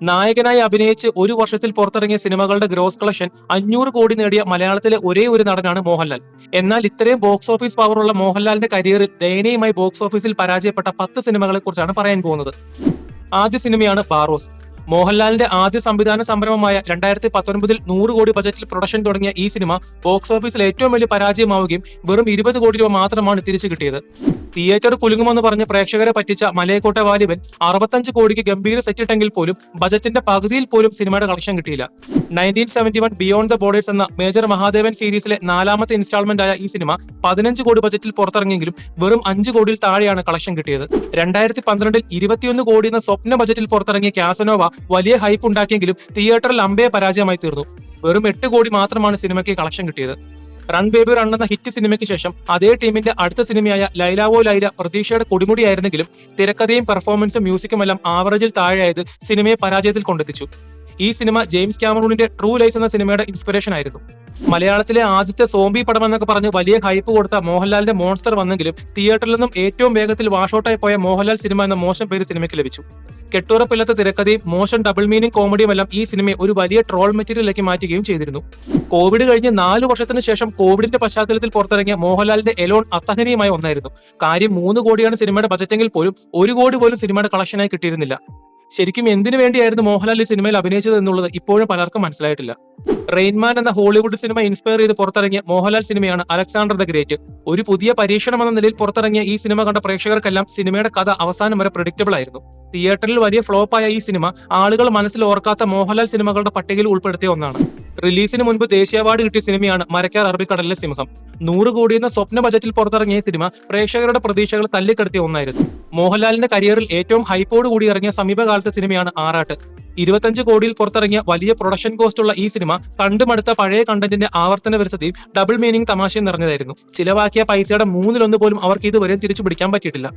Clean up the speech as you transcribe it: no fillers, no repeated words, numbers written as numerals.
നായകനായി അഭിനയിച്ച് ഒരു വർഷത്തിൽ പുറത്തിറങ്ങിയ സിനിമകളുടെ ഗ്രോസ് കളക്ഷൻ 500 കോടി നേടിയ മലയാളത്തിലെ ഒരേ ഒരു നടനാണ് മോഹൻലാൽ. എന്നാൽ ഇത്രയും ബോക്സ് ഓഫീസ് പവറുള്ള മോഹൻലാലിന്റെ കരിയറിൽ ദയനീയമായി ബോക്സ് ഓഫീസിൽ പരാജയപ്പെട്ട 10 സിനിമകളെ കുറിച്ചാണ് പറയാൻ പോകുന്നത്. ആദ്യ സിനിമയാണ് ബാറോസ്. മോഹൻലാലിന്റെ ആദ്യ സംവിധാന സംരംഭമായ 2019 100 കോടി ബജറ്റിൽ പ്രൊഡക്ഷൻ തുടങ്ങിയ ഈ സിനിമ ബോക്സ് ഓഫീസിൽ ഏറ്റവും വലിയ പരാജയമാവുകയും വെറും 20 കോടി രൂപ മാത്രമാണ് തിരിച്ചു കിട്ടിയത്. തിയേറ്റർ കുലുങ്ങുമെന്ന് പറഞ്ഞ് പ്രേക്ഷകരെ പറ്റിച്ച മലയക്കോട്ടെ വാലിബൻ 65 കോടിക്ക് ഗംഭീര സെറ്റിട്ടെങ്കിൽ പോലും ബജറ്റിന്റെ പകുതിയിൽ പോലും സിനിമയുടെ കളക്ഷൻ കിട്ടിയില്ല. 1971 ബിയോണ്ട് ദ ബോർഡേഴ്സ് എന്ന മേജർ മഹാദേവൻ സീരീസിലെ 4ാമത്തെ ഇൻസ്റ്റാൾമെന്റ് ആയ ഈ സിനിമ 15 കോടി ബജറ്റിൽ പുറത്തിറങ്ങിയെങ്കിലും വെറും 5 കോടിയിൽ താഴെയാണ് കളക്ഷൻ കിട്ടിയത്. 2012 21 കോടി എന്ന സ്വപ്ന ബജറ്റിൽ പുറത്തിറങ്ങിയ കാസനോവ വലിയ ഹൈപ്പ് ഉണ്ടാക്കിയെങ്കിലും തിയേറ്ററിൽ അമ്പേ പരാജയമായി തീർന്നു. വെറും 8 കോടി മാത്രമാണ് സിനിമയ്ക്ക് കളക്ഷൻ കിട്ടിയത്. റൺ ബേബി റൺ എന്ന ഹിറ്റ് സിനിമയ്ക്ക് ശേഷം അതേ ടീമിന്റെ അടുത്ത സിനിമയായ ലൈലാവോ ലൈല പ്രതീക്ഷയുടെ കൊടിമുടിയായിരുന്നെങ്കിലും തിരക്കഥയും പെർഫോമൻസും മ്യൂസിക്കുമെല്ലാം ആവറേജിൽ താഴെയായത് സിനിമയെ പരാജയത്തിൽ കൊണ്ടെത്തിച്ചു. ഈ സിനിമ ജെയിംസ് കാമറൂണിന്റെ ട്രൂ ലൈസ് എന്ന സിനിമയുടെ ഇൻസ്പിറേഷൻ ആയിരുന്നു. മലയാളത്തിലെ ആദ്യത്തെ സോംബി പടം എന്നൊക്കെ പറഞ്ഞ് വലിയ ഹൈപ്പ് കൊടുത്ത മോഹൻലാലിന്റെ മോൺസ്റ്റർ വന്നെങ്കിലും തിയേറ്ററിൽ നിന്നും ഏറ്റവും വേഗത്തിൽ വാഷൌട്ടായി പോയ മോഹൻലാൽ സിനിമ എന്ന മോശം പേര് സിനിമയ്ക്ക് ലഭിച്ചു. കെട്ടുറപ്പില്ലാത്ത തിരക്കഥയും മോശം ഡബിൾ മീനിങ് കോമഡിയും എല്ലാം ഈ സിനിമയെ ഒരു വലിയ ട്രോൾ മെറ്റീരിയലിലേക്ക് മാറ്റുകയും ചെയ്തിരുന്നു. കോവിഡ് കഴിഞ്ഞ് 4 വർഷത്തിന് ശേഷം കോവിഡിന്റെ പശ്ചാത്തലത്തിൽ പുറത്തിറങ്ങിയ മോഹൻലാലിന്റെ എലോൺ അസഹനീയമായ ഒന്നായിരുന്നു. കാര്യം 3 കോടിയാണ് സിനിമയുടെ ബജറ്റെങ്കിൽ പോലും 1 കോടി പോലും സിനിമയുടെ കളക്ഷനായി കിട്ടിയിരുന്നില്ല. ശരിക്കും എന്തിനു വേണ്ടിയായിരുന്നു മോഹൻലാൽ ഈ സിനിമയിൽ അഭിനയിച്ചത് എന്നുള്ളത് ഇപ്പോഴും പലർക്കും മനസ്സിലായിട്ടില്ല. റെയിൻമാൻ എന്ന ഹോളിവുഡ് സിനിമ ഇൻസ്പയർ ചെയ്ത് പുറത്തിറങ്ങിയ മോഹൻലാൽ സിനിമയാണ് അലക്സാണ്ടർ ദ ഗ്രേറ്റ്. ഒരു പുതിയ പരീക്ഷണം എന്ന നിലയിൽ പുറത്തിറങ്ങിയ ഈ സിനിമ കണ്ട പ്രേക്ഷകർക്കെല്ലാം സിനിമയുടെ കഥ അവസാനം വരെ പ്രഡിക്റ്റബിൾ ആയിരുന്നു. തിയേറ്ററിൽ വലിയ ഫ്ലോപ്പായ ഈ സിനിമ ആളുകൾ മനസ്സിൽ ഓർക്കാത്ത മോഹൻലാൽ സിനിമകളുടെ പട്ടികയിൽ ഉൾപ്പെടുത്തിയ ഒന്നാണ്. റിലീസിന് മുൻപ് ദേശീയ അവാർഡ് കിട്ടിയ സിനിമയാണ് മരക്കാർ അറബിക്കടലിലെ സിംഹം. 100 കോടി എന്ന സ്വപ്ന ബജറ്റിൽ പുറത്തിറങ്ങിയ സിനിമ പ്രേക്ഷകരുടെ പ്രതീക്ഷകൾ തല്ലിക്കെടുത്തിയ ഒന്നായിരുന്നു. മോഹൻലാലിന്റെ കരിയറിൽ ഏറ്റവും ഹൈപ്പോട് കൂടി ഇറങ്ങിയ സമീപകാലത്തെ സിനിമയാണ് ആറാട്ട്. 25 കോടിയിൽ പുറത്തിറങ്ങിയ വലിയ പ്രൊഡക്ഷൻ കോസ്റ്റ് ഉള്ള ഈ സിനിമ കണ്ടുമടുത്ത പഴയ കണ്ടന്റിന്റെ ആവർത്തന വിരസതയും ഡബിൾ മീനിങ് തമാശയും നിറഞ്ഞതായിരുന്നു. ചിലവാക്കിയ പൈസയുടെ 1/3 പോലും അവർക്ക് ഇതുവരെയും തിരിച്ചു പിടിക്കാൻ പറ്റിയിട്ടില്ല.